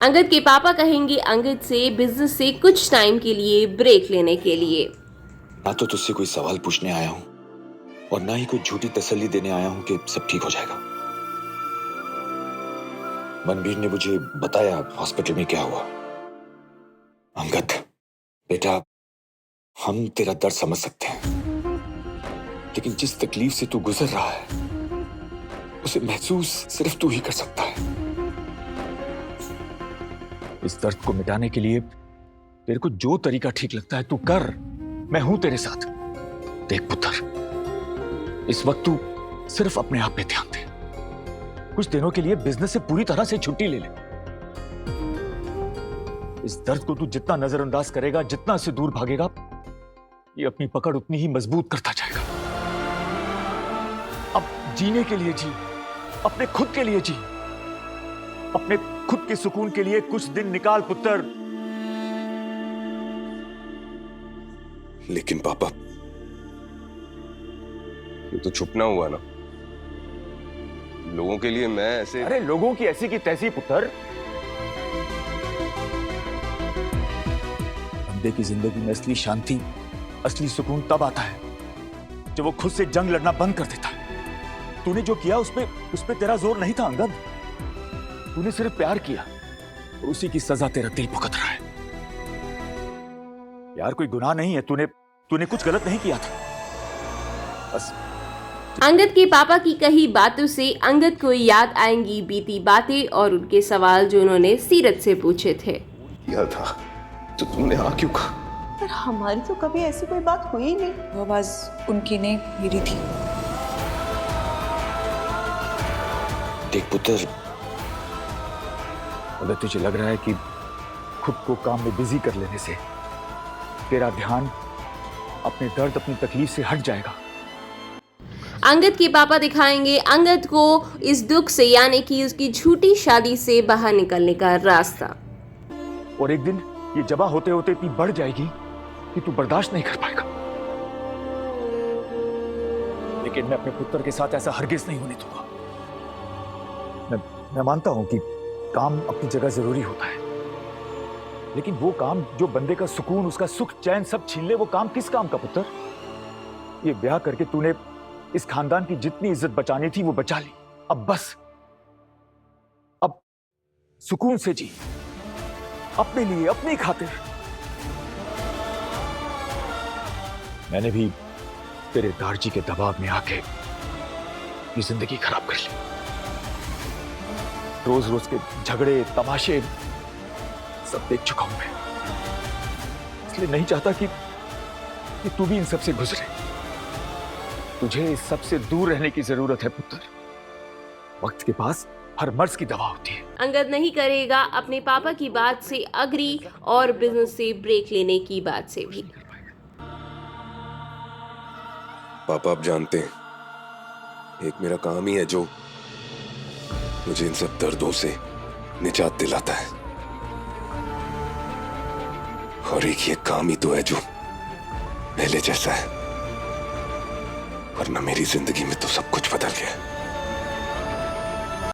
अंगद के पापा कहेंगे अंगद से बिजनेस से कुछ टाइम के लिए ब्रेक लेने के लिए। ना तो तुझसे कोई सवाल पूछने आया हूं और ना ही कोई झूठी तसल्ली देने आया हूं कि सब ठीक हो जाएगा। मनवीर ने मुझे बताया हॉस्पिटल में क्या हुआ। अंगद बेटा, हम तेरा दर्द समझ सकते हैं, लेकिन जिस तकलीफ से तू गुजर रहा है उसे महसूस सिर्फ तू ही कर सकता है। इस दर्द को मिटाने के लिए तेरे को जो तरीका ठीक लगता है तू कर। मैं हूं तेरे साथ। देख पुत्र, इस वक्त तू सिर्फ अपने आप पे ध्यान दे। कुछ दिनों के लिए बिजनेस से पूरी तरह से छुट्टी ले ले। इस दर्द को तू जितना नजरअंदाज करेगा, जितना इससे दूर भागेगा, ये अपनी पकड़ उतनी ही मजबूत करता जाएगा। अब जीने के लिए जी, अपने खुद के लिए जी, अपने खुद के सुकून के लिए कुछ दिन निकाल पुत्र। लेकिन पापा, ये तो छुपना हुआ ना। लोगों के लिए मैं ऐसे। अरे लोगों की ऐसी की तैसी पुत्र। बंदे की जिंदगी में असली शांति, असली सुकून तब आता है जब वो खुद से जंग लड़ना बंद कर देता है। तूने जो किया उस पे तेरा जोर नहीं था अंगद। तूने सिर्फ प्यार किया और उसी की सजा तेरा दिल भुगत रहा है। यार कोई गुनाह नहीं है, तूने कुछ गलत नहीं किया था बस। अंगद के पापा की कही बातों से अंगद को याद आएंगी बीती बातें और उनके सवाल जो उन्होंने सीरत से पूछे थे। किया था तो तुमने हाँ क्यों कहा? पर हमारी तो कभी ऐसी कोई बात हुई ही नहीं। वो आवाज उनकी नहीं, मेरी थी। देख पुत्र, अगर तुझे लग रहा है कि खुद को काम में बिजी कर लेने से तेरा ध्यान अपने दर्द, अपनी तकलीफ से हट जाएगा। अंगद के पापा दिखाएंगे अंगद को इस दुख से, यानी कि उसकी झूठी शादी से बाहर निकलने का रास्ता। और एक दिन ये जबा होते होते इतनी बढ़ जाएगी कि तू बर्दाश्त नहीं कर पाएगा। लेकिन मैं अपने पुत्र के साथ ऐसा हरगिज नहीं होने दूंगा। मैं मानता हूं कि काम अपनी जगह जरूरी होता है, लेकिन वो काम जो बंदे का सुकून, उसका सुख चैन सब छीन ले, वो काम किस काम का पुत्र? ये ब्याह करके तूने इस खानदान की जितनी इज्जत बचानी थी वो बचा ली। अब बस, अब सुकून से जी, अपने लिए, अपनी खातिर। मैंने भी तेरे दारजी के दबाव में आके ये जिंदगी खराब कर ली। रोज रोज के झगड़े, तमाशे सब देख चुका हूं मैं। इसलिए नहीं चाहता कि तू भी इन सब से गुजरे। तुझे इस सब से दूर रहने की जरूरत है पुत्र। वक्त के पास हर मर्ज की दवा होती है। अंगद नहीं करेगा अपने पापा की बात से अग्री और बिजनेस से ब्रेक लेने की बात से भी। पापा आप जानते हैं, एक मेरा काम ही है जो मुझे इन सब दर्दों से निजात दिलाता है, और एक ये काम ही तो है जो पहले जैसा है, वरना मेरी जिंदगी में तो सब कुछ बदल गया है।